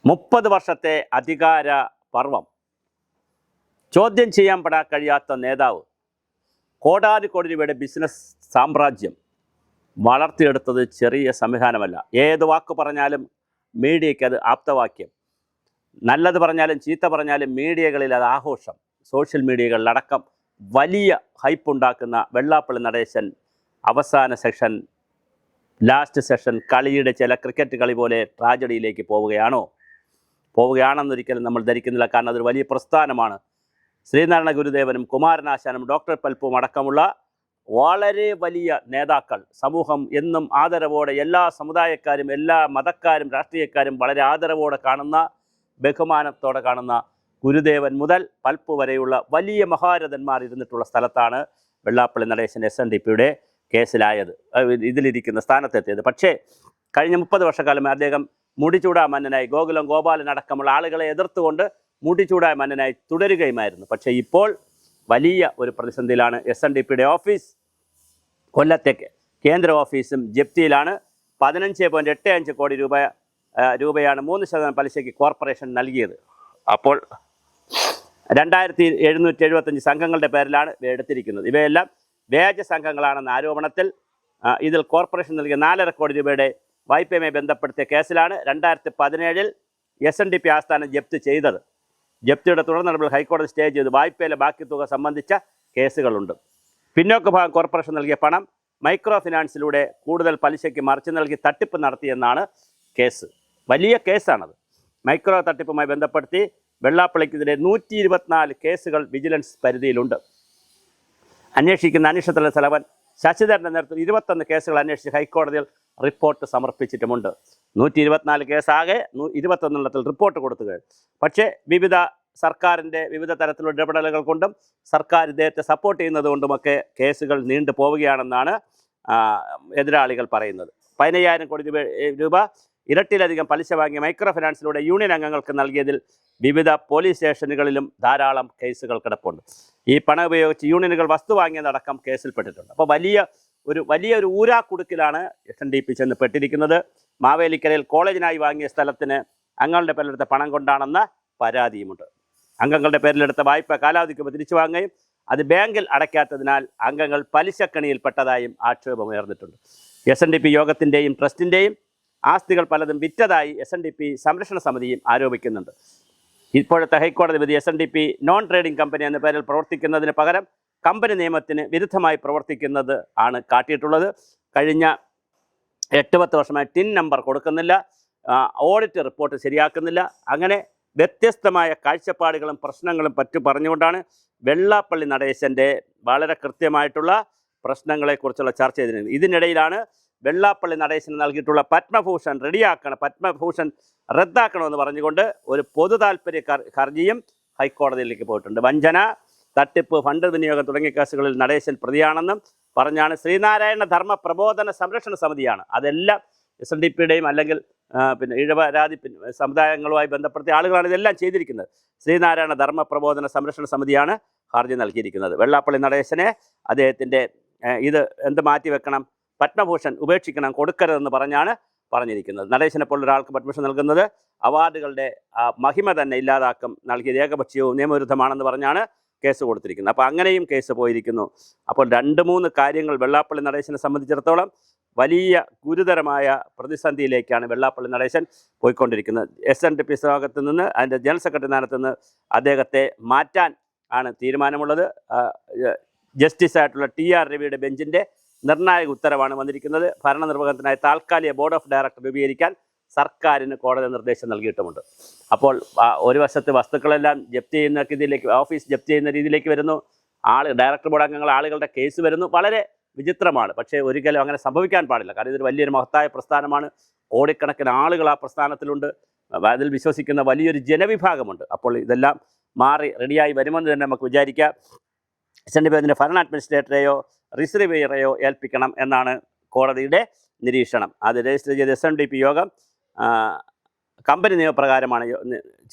30 വർഷത്തെ അധികാര പർവം, ചോദ്യം ചെയ്യാൻ കഴിയാത്ത നേതാവ്, കോടാനുകോടി രൂപയുടെ ബിസിനസ് സാമ്രാജ്യം വളർത്തിയെടുത്തത് ചെറിയ സംവിധാനമല്ല. ഏത് വാക്ക് പറഞ്ഞാലും മീഡിയയ്ക്ക് അത് ആപ്തവാക്യം, നല്ലത് പറഞ്ഞാലും ചീത്ത പറഞ്ഞാലും മീഡിയകളിൽ അത് ആഘോഷം. സോഷ്യൽ മീഡിയകളിലടക്കം വലിയ ഹൈപ്പുണ്ടാക്കുന്ന വെള്ളാപ്പള്ളി നടേശൻ അവസാന സെഷൻ, ലാസ്റ്റ് സെഷൻ കളിയുടെ ചില ക്രിക്കറ്റ് കളി പോലെ ട്രാജഡിയിലേക്ക് പോവുകയാണെന്നൊരിക്കലും നമ്മൾ ധരിക്കുന്നില്ല. കാരണം അതൊരു വലിയ പ്രസ്ഥാനമാണ്. ശ്രീനാരായണ ഗുരുദേവനും കുമാരനാശാനും ഡോക്ടർ പൽപ്പും അടക്കമുള്ള വളരെ വലിയ നേതാക്കൾ, സമൂഹം എന്നും ആദരവോടെ, എല്ലാ സമുദായക്കാരും എല്ലാ മതക്കാരും രാഷ്ട്രീയക്കാരും വളരെ ആദരവോടെ കാണുന്ന, ബഹുമാനത്തോടെ കാണുന്ന ഗുരുദേവൻ മുതൽ പൽപ്പ് വരെയുള്ള വലിയ മഹാരഥന്മാർ ഇരുന്നിട്ടുള്ള സ്ഥലത്താണ് വെള്ളാപ്പള്ളി നടേശൻ SNDPയുടെ കേസിലായത്, ഇതിലിരിക്കുന്ന സ്ഥാനത്തെത്തിയത്. പക്ഷേ കഴിഞ്ഞ 30 വർഷക്കാലം അദ്ദേഹം മുടിചൂടാ മന്നനായി, ഗോകുലം ഗോപാലൻ അടക്കമുള്ള ആളുകളെ എതിർത്തുകൊണ്ട് മുടിചൂടായ മന്നനായി തുടരുകയുമായിരുന്നു. പക്ഷേ ഇപ്പോൾ വലിയ ഒരു പ്രതിസന്ധിയിലാണ്. SNDPയുടെ ഓഫീസ്, കൊല്ലത്തെ കേന്ദ്ര ഓഫീസും ജപ്തിയിലാണ്. 15.85 കോടി രൂപയാണ് 3% പലിശയ്ക്ക് കോർപ്പറേഷൻ നൽകിയത്. അപ്പോൾ 2775 സംഘങ്ങളുടെ പേരിലാണ് ഇവയെടുത്തിരിക്കുന്നത്. ഇവയെല്ലാം വ്യാജ സംഘങ്ങളാണെന്ന ആരോപണത്തിൽ ഇതിൽ കോർപ്പറേഷൻ നൽകിയ 4.5 കോടി രൂപയുടെ വായ്പയുമായി ബന്ധപ്പെടുത്തിയ കേസിലാണ് 2017 SNDP ആസ്ഥാനം ജപ്തി ചെയ്തത്. ജപ്തിയുടെ തുടർ നടപടികൾ ഹൈക്കോടതി സ്റ്റേ ചെയ്ത് വായ്പയിലെ ബാക്കി തുക സംബന്ധിച്ച കേസുകളുണ്ട്. പിന്നോക്ക ഭാഗം കോർപ്പറേഷൻ നൽകിയ പണം മൈക്രോ ഫിനാൻസിലൂടെ കൂടുതൽ പലിശയ്ക്ക് മറിച്ച് നൽകി തട്ടിപ്പ് നടത്തിയെന്നാണ് കേസ്. വലിയ കേസാണത്. മൈക്രോ തട്ടിപ്പുമായി ബന്ധപ്പെടുത്തി വെള്ളാപ്പള്ളിക്കെതിരെ 124 കേസുകൾ വിജിലൻസ് പരിധിയിലുണ്ട്. അന്വേഷിക്കുന്ന അന്വേഷണത്തിലെ തലവൻ ശശിധരൻ്റെ നേതൃത്വത്തിൽ 21 കേസുകൾ അന്വേഷിച്ച് ഹൈക്കോടതിയിൽ റിപ്പോർട്ട് സമർപ്പിച്ചിട്ടുമുണ്ട്. 124 കേസാകെ 21 റിപ്പോർട്ട് കൊടുത്തുക. പക്ഷേ സർക്കാരിൻ്റെ വിവിധ തരത്തിലുള്ള ഇടപെടലുകൾ കൊണ്ടും സർക്കാർ ഇദ്ദേഹത്തെ സപ്പോർട്ട് ചെയ്യുന്നത് കൊണ്ടുമൊക്കെ കേസുകൾ നീണ്ടു പോവുകയാണെന്നാണ് എതിരാളികൾ പറയുന്നത്. 15,000 കോടി രൂപ ഇരട്ടിയിലധികം പലിശ വാങ്ങിയ മൈക്രോ ഫിനാൻസിലൂടെ യൂണിയൻ അംഗങ്ങൾക്ക് നൽകിയതിൽ വിവിധ പോലീസ് സ്റ്റേഷനുകളിലും ധാരാളം കേസുകൾ കിടപ്പുണ്ട്. ഈ പണം ഉപയോഗിച്ച് യൂണിയനുകൾ വസ്തു വാങ്ങിയതടക്കം കേസിൽപ്പെട്ടിട്ടുണ്ട്. അപ്പോൾ വലിയൊരു ഊരാക്കുടുക്കിലാണ് SNDP ചെന്ന് പെട്ടിരിക്കുന്നത്. മാവേലിക്കരയിൽ കോളേജിനായി വാങ്ങിയ സ്ഥലത്തിന് അംഗങ്ങളുടെ പേരിലെടുത്ത പണം കൊണ്ടാണെന്ന പരാതിയുമുണ്ട്. അംഗങ്ങളുടെ പേരിലെടുത്ത വായ്പ കാലാവധിക്ക് തിരിച്ചു വാങ്ങുകയും അത് ബാങ്കിൽ അടയ്ക്കാത്തതിനാൽ അംഗങ്ങൾ പലിശക്കണിയിൽപ്പെട്ടതായും ആക്ഷേപമുയർന്നിട്ടുണ്ട്. SNDP യോഗത്തിൻ്റെയും ട്രസ്റ്റിൻ്റെയും ആസ്തികൾ പലതും വിറ്റതായി SNDP സംരക്ഷണ സമിതിയും ആരോപിക്കുന്നുണ്ട്. ഇപ്പോഴത്തെ ഹൈക്കോടതി വിധി SNDP നോൺ ട്രേഡിംഗ് കമ്പനി എന്ന പേരിൽ പ്രവർത്തിക്കുന്നതിന് പകരം കമ്പനി നിയമത്തിന് വിരുദ്ധമായി പ്രവർത്തിക്കുന്നത് ആണ് കാട്ടിയിട്ടുള്ളത്. കഴിഞ്ഞ 8-10 വർഷമായി ടിൻ നമ്പർ കൊടുക്കുന്നില്ല, ഓഡിറ്റ് റിപ്പോർട്ട് ശരിയാക്കുന്നില്ല. അങ്ങനെ വ്യത്യസ്തമായ കാഴ്ചപ്പാടുകളും പ്രശ്നങ്ങളും പറഞ്ഞുകൊണ്ടാണ് വെള്ളാപ്പള്ളി നടേശൻ്റെ വളരെ കൃത്യമായിട്ടുള്ള പ്രശ്നങ്ങളെക്കുറിച്ചുള്ള ചർച്ച ചെയ്തിരുന്നത്. ഇതിനിടയിലാണ് വെള്ളാപ്പള്ളി നടേശന് നൽകിയിട്ടുള്ള പത്മഭൂഷൺ പത്മഭൂഷൺ റദ്ദാക്കണമെന്ന് പറഞ്ഞുകൊണ്ട് ഒരു പൊതു താൽപ്പര്യ ഹർജിയും ഹൈക്കോടതിയിലേക്ക് പോയിട്ടുണ്ട്. വഞ്ചന, തട്ടിപ്പ്, ഫണ്ട് വിനിയോഗം തുടങ്ങിയ കേസുകളിൽ നടേശൻ പ്രതിയാണെന്നും പറഞ്ഞാണ്. ശ്രീനാരായണ ധർമ്മ പ്രബോധന സംരക്ഷണ സമിതിയാണ് അതെല്ലാം SNDPയുടെയും അല്ലെങ്കിൽ ഈഴവരാതി സമുദായങ്ങളുമായി ബന്ധപ്പെടുത്തിയ ആളുകളാണ് ഇതെല്ലാം ചെയ്തിരിക്കുന്നത്. ശ്രീനാരായണ ധർമ്മ പ്രബോധന സംരക്ഷണ സമിതിയാണ് ഹർജി നൽകിയിരിക്കുന്നത്. വെള്ളാപ്പള്ളി നടേശനെ അദ്ദേഹത്തിൻ്റെ ഇത് മാറ്റിവെക്കണം, പത്മഭൂഷൺ ഉപേക്ഷിക്കണം, കൊടുക്കരുതെന്ന് പറഞ്ഞിരിക്കുന്നത്. നടേശനെ പോലുള്ള ഒരാൾക്ക് പത്മഭൂഷൺ നൽകുന്നത് അവാർഡുകളുടെ മഹിമ തന്നെ ഇല്ലാതാക്കും, നൽകിയത് ഏകപക്ഷീയവും നിയമവിരുദ്ധമാണെന്ന് പറഞ്ഞാണ് കേസ് കൊടുത്തിരിക്കുന്നത്. അപ്പോൾ അങ്ങനെയും കേസ് പോയിരിക്കുന്നു. അപ്പോൾ 2-3 കാര്യങ്ങൾ വെള്ളാപ്പള്ളി നടേശനെ സംബന്ധിച്ചിടത്തോളം വലിയ ഗുരുതരമായ പ്രതിസന്ധിയിലേക്കാണ് വെള്ളാപ്പള്ളി നടേശൻ പോയിക്കൊണ്ടിരിക്കുന്നത്. SNDP ഭാഗത്തു നിന്ന്, അതിൻ്റെ ജനറൽ സെക്രട്ടറി സ്ഥാനത്ത് നിന്ന് അദ്ദേഹത്തെ മാറ്റാൻ ആണ് തീരുമാനമുള്ളത്. ജസ്റ്റിസായിട്ടുള്ള TR രവിയുടെ ബെഞ്ചിൻ്റെ നിർണായക ഉത്തരവാണ് വന്നിരിക്കുന്നത്. ഭരണനിർവഹണത്തിനായി താൽക്കാലിക ബോർഡ് ഓഫ് ഡയറക്ടർ രൂപീകരിക്കാൻ സർക്കാരിന് കോടതി നിർദ്ദേശം നൽകിയിട്ടുമുണ്ട്. അപ്പോൾ ഒരു വശത്ത് വസ്തുക്കളെല്ലാം ജപ്തി ചെയ്യുന്ന ഇതിലേക്ക്, ഓഫീസ് ജപ്തി ചെയ്യുന്ന രീതിയിലേക്ക് വരുന്നു. ഡയറക്ടർ ബോർഡ് അംഗങ്ങൾ, ആളുകളുടെ കേസ് വരുന്നു. വളരെ വിചിത്രമാണ്. പക്ഷേ ഒരിക്കലും അങ്ങനെ സംഭവിക്കാൻ പാടില്ല. കാരണം ഇതൊരു വലിയൊരു മഹത്തായ പ്രസ്ഥാനമാണ്. കോടിക്കണക്കിന് ആളുകൾ ആ പ്രസ്ഥാനത്തിലുണ്ട്. അതിൽ വിശ്വസിക്കുന്ന വലിയൊരു ജനവിഭാഗമുണ്ട്. അപ്പോൾ ഇതെല്ലാം മാറി റെഡിയായി വരുമെന്ന് തന്നെ നമുക്ക് വിചാരിക്കാം. SNDP അതിൻ്റെ ഭരണ അഡ്മിനിസ്ട്രേറ്ററെയോ റിസർവേയറെയോ ഏൽപ്പിക്കണം എന്നാണ് കോടതിയുടെ നിരീക്ഷണം. അത് രജിസ്റ്റർ ചെയ്ത SNDP യോഗം കമ്പനി നിയമപ്രകാരമാണ്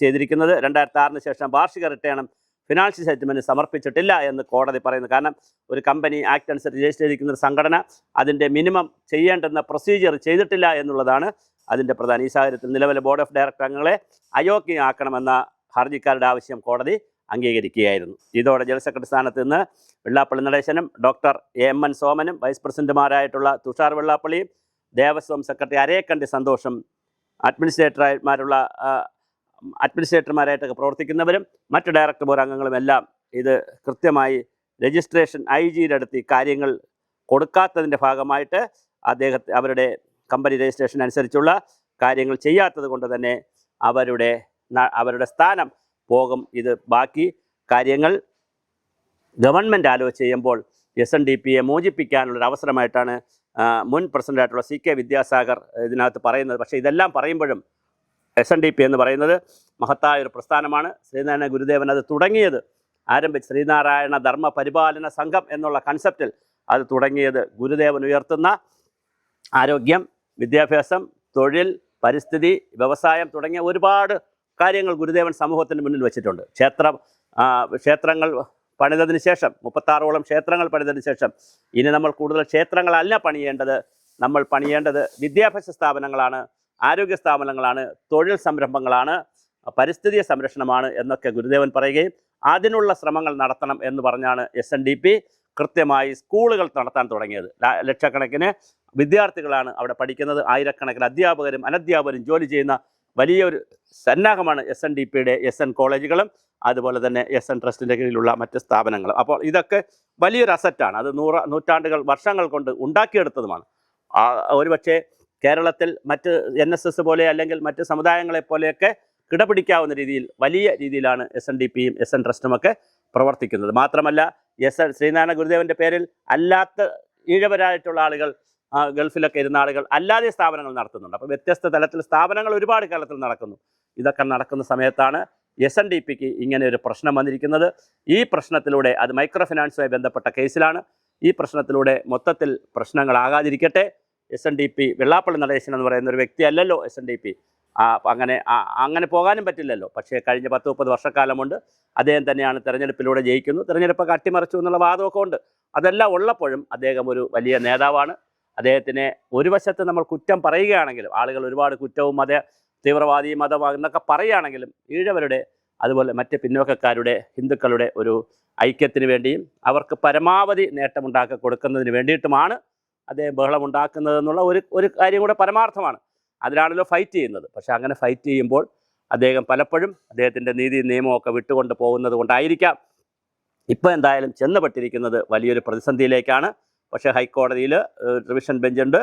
ചെയ്തിരിക്കുന്നത്. 2006 ശേഷം വാർഷിക റിട്ടേണും ഫിനാൻഷ്യൽ സ്റ്റേറ്റ്മെൻറ്റ് സമർപ്പിച്ചിട്ടില്ല എന്ന് കോടതി പറയുന്നു. കാരണം ഒരു കമ്പനി ആക്ട് അനുസരിച്ച് രജിസ്റ്റർ ചെയ്തിരിക്കുന്ന ഒരു സംഘടന അതിൻ്റെ മിനിമം ചെയ്യേണ്ടുന്ന പ്രൊസീജിയർ ചെയ്തിട്ടില്ല എന്നുള്ളതാണ് അതിൻ്റെ പ്രധാന ഈ സാഹചര്യത്തിൽ നിലവിലെ ബോർഡ് ഓഫ് ഡയറക്ടർ അംഗങ്ങളെ അയോഗ്യമാക്കണമെന്ന ഹർജിക്കാരുടെ ആവശ്യം കോടതി അംഗീകരിക്കുകയായിരുന്നു. ഇതോടെ ജനറൽ സെക്രട്ടറി സ്ഥാനത്ത് നിന്ന് വെള്ളാപ്പള്ളി നടേശനും ഡോക്ടർ എം.എൻ. സോമനും വൈസ് പ്രസിഡന്റുമാരായിട്ടുള്ള തുഷാർ വെള്ളാപ്പള്ളിയും ദേവസ്വം സെക്രട്ടറി അരേക്കണ്ടി സന്തോഷം അഡ്മിനിസ്ട്രേറ്റർമാരായിട്ടൊക്കെ പ്രവർത്തിക്കുന്നവരും മറ്റ് ഡയറക്ടർ ബോർഡ് അംഗങ്ങളും എല്ലാം ഇത് കൃത്യമായി രജിസ്ട്രേഷൻ IG-യുടെ അടുത്ത് ഈ കാര്യങ്ങൾ കൊടുക്കാത്തതിൻ്റെ ഭാഗമായിട്ട് അവരുടെ കമ്പനി രജിസ്ട്രേഷൻ അനുസരിച്ചുള്ള കാര്യങ്ങൾ ചെയ്യാത്തത് കൊണ്ട് തന്നെ അവരുടെ സ്ഥാനം പോകും. ഇത് ബാക്കി കാര്യങ്ങൾ ഗവൺമെൻറ് ആലോചിച്ച് ചെയ്യുമ്പോൾ SNDPയെ മോചിപ്പിക്കാനുള്ളൊരു അവസരമായിട്ടാണ് മുൻ പ്രസിഡൻ്റായിട്ടുള്ള CK വിദ്യാസാഗർ ഇതിനകത്ത് പറയുന്നത്. പക്ഷേ ഇതെല്ലാം പറയുമ്പോഴും SNDP എന്ന് പറയുന്നത് മഹത്തായ ഒരു പ്രസ്ഥാനമാണ്. ശ്രീനാരായണ ഗുരുദേവൻ അത് തുടങ്ങിയത് ആരംഭിച്ച് ശ്രീനാരായണ ധർമ്മ പരിപാലന സംഘം എന്നുള്ള കൺസെപ്റ്റിൽ അത് തുടങ്ങിയത് ഗുരുദേവൻ ഉയർത്തുന്ന ആരോഗ്യം, വിദ്യാഭ്യാസം, തൊഴിൽ, പരിസ്ഥിതി, വ്യവസായം തുടങ്ങിയ ഒരുപാട് കാര്യങ്ങൾ ഗുരുദേവൻ സമൂഹത്തിന് മുന്നിൽ വെച്ചിട്ടുണ്ട്. ക്ഷേത്രങ്ങൾ പണിതതിന് ശേഷം 36ഓളം ക്ഷേത്രങ്ങൾ പണിതതിന് ശേഷം ഇനി നമ്മൾ കൂടുതൽ ക്ഷേത്രങ്ങളല്ല പണിയേണ്ടത്. നമ്മൾ പണിയേണ്ടത് വിദ്യാഭ്യാസ സ്ഥാപനങ്ങളാണ്, ആരോഗ്യ സ്ഥാപനങ്ങളാണ്, തൊഴിൽ സംരംഭങ്ങളാണ്, പരിസ്ഥിതി സംരക്ഷണമാണ് എന്നൊക്കെ ഗുരുദേവൻ പറയുകയും അതിനുള്ള ശ്രമങ്ങൾ നടത്തണം എന്ന് പറഞ്ഞാണ് SNDP കൃത്യമായി സ്കൂളുകൾ നടത്താൻ തുടങ്ങിയത്. ലക്ഷക്കണക്കിന് വിദ്യാർത്ഥികളാണ് അവിടെ പഠിക്കുന്നത്. ആയിരക്കണക്കിന് അധ്യാപകരും അനധ്യാപകരും ജോലി ചെയ്യുന്ന വലിയൊരു സന്നാഹമാണ് SNDPയുടെ SN കോളേജുകളും അതുപോലെ തന്നെ SN ട്രസ്റ്റിൻ്റെ കീഴിലുള്ള മറ്റ് സ്ഥാപനങ്ങളും. അപ്പോൾ ഇതൊക്കെ വലിയൊരു അസറ്റാണ്. അത് നൂറ്റാണ്ടുകൾ വർഷങ്ങൾ കൊണ്ട് ഉണ്ടാക്കിയെടുത്തതുമാണ്. ഒരുപക്ഷെ കേരളത്തിൽ മറ്റ് NSS പോലെ അല്ലെങ്കിൽ മറ്റ് സമുദായങ്ങളെ പോലെയൊക്കെ കിടപിടിക്കാവുന്ന രീതിയിൽ വലിയ രീതിയിലാണ് SNDPയും SN ട്രസ്റ്റുമൊക്കെ പ്രവർത്തിക്കുന്നത്. മാത്രമല്ല ശ്രീനാരായണ ഗുരുദേവൻ്റെ പേരിൽ അല്ലാത്ത ഈഴവരായിട്ടുള്ള ആളുകൾ, ഗൾഫിലൊക്കെ ഇരുന്ന ആളുകൾ അല്ലാതെ സ്ഥാപനങ്ങൾ നടത്തുന്നുണ്ട്. അപ്പോൾ വ്യത്യസ്ത തലത്തിൽ സ്ഥാപനങ്ങൾ ഒരുപാട് കേരളത്തിൽ നടക്കുന്നു. ഇതൊക്കെ നടക്കുന്ന സമയത്താണ് SNDPക്ക് ഇങ്ങനെ ഒരു പ്രശ്നം വന്നിരിക്കുന്നത്. ഈ പ്രശ്നത്തിലൂടെ അത് മൈക്രോ ഫിനാൻസുമായി ബന്ധപ്പെട്ട കേസിലാണ്. ഈ പ്രശ്നത്തിലൂടെ മൊത്തത്തിൽ പ്രശ്നങ്ങളാകാതിരിക്കട്ടെ. SNDP വെള്ളാപ്പള്ളി നടേശൻ എന്ന് പറയുന്ന ഒരു വ്യക്തിയല്ലല്ലോ SNDP. അങ്ങനെ പോകാനും പറ്റില്ലല്ലോ. പക്ഷേ കഴിഞ്ഞ 10-30 വർഷക്കാലമുണ്ട് അദ്ദേഹം തന്നെയാണ് തെരഞ്ഞെടുപ്പിലൂടെ ജയിക്കുന്നു, തെരഞ്ഞെടുപ്പൊക്കെ അട്ടിമറിച്ചു എന്നുള്ള വാദമൊക്കെ ഉണ്ട്. അതെല്ലാം ഉള്ളപ്പോഴും അദ്ദേഹം ഒരു വലിയ നേതാവാണ്. അദ്ദേഹത്തിനെ ഒരു വശത്ത് നമ്മൾ കുറ്റം പറയുകയാണെങ്കിലും ആളുകൾ ഒരുപാട് കുറ്റവും തീവ്രവാദി മതം എന്നൊക്കെ പറയുകയാണെങ്കിലും ഈഴവരുടെ അതുപോലെ മറ്റ് പിന്നോക്കക്കാരുടെ ഹിന്ദുക്കളുടെ ഒരു ഐക്യത്തിന് വേണ്ടിയും അവർക്ക് പരമാവധി നേട്ടമുണ്ടാക്കി കൊടുക്കുന്നതിന് വേണ്ടിയിട്ടുമാണ് അദ്ദേഹം ബഹളമുണ്ടാക്കുന്നതെന്നുള്ള ഒരു കാര്യം കൂടെ പരമാർത്ഥമാണ്. അതിലാണല്ലോ ഫൈറ്റ് ചെയ്യുന്നത്. പക്ഷേ അങ്ങനെ ഫൈറ്റ് ചെയ്യുമ്പോൾ അദ്ദേഹം പലപ്പോഴും അദ്ദേഹത്തിൻ്റെ നീതി നിയമമൊക്കെ വിട്ടുകൊണ്ട് പോകുന്നത് കൊണ്ടായിരിക്കാം ഇപ്പോൾ എന്തായാലും ചെന്നുപെട്ടിരിക്കുന്നത് വലിയൊരു പ്രതിസന്ധിയിലേക്കാണ്. പക്ഷേ ഹൈക്കോടതിയിൽ റിവിഷൻ ബെഞ്ചുണ്ട്,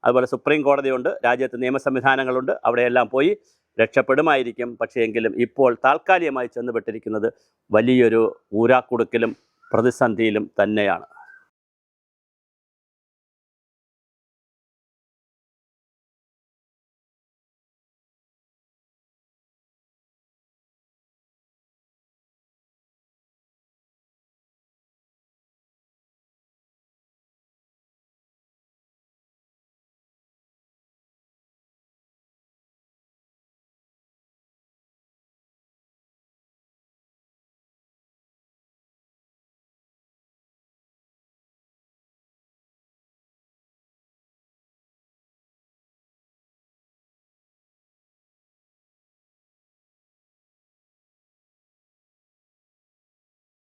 അതുപോലെ സുപ്രീം കോടതിയുണ്ട്, രാജ്യത്ത് നിയമ സംവിധാനങ്ങളുണ്ട്. അവിടെയെല്ലാം പോയി രക്ഷപ്പെടുമായിരിക്കും. പക്ഷേ എങ്കിലും ഇപ്പോൾ താൽക്കാലികമായി ചെന്നുപെട്ടിരിക്കുന്നത് വലിയൊരു ഊരാക്കുടുക്കിലും പ്രതിസന്ധിയിലും തന്നെയാണ്.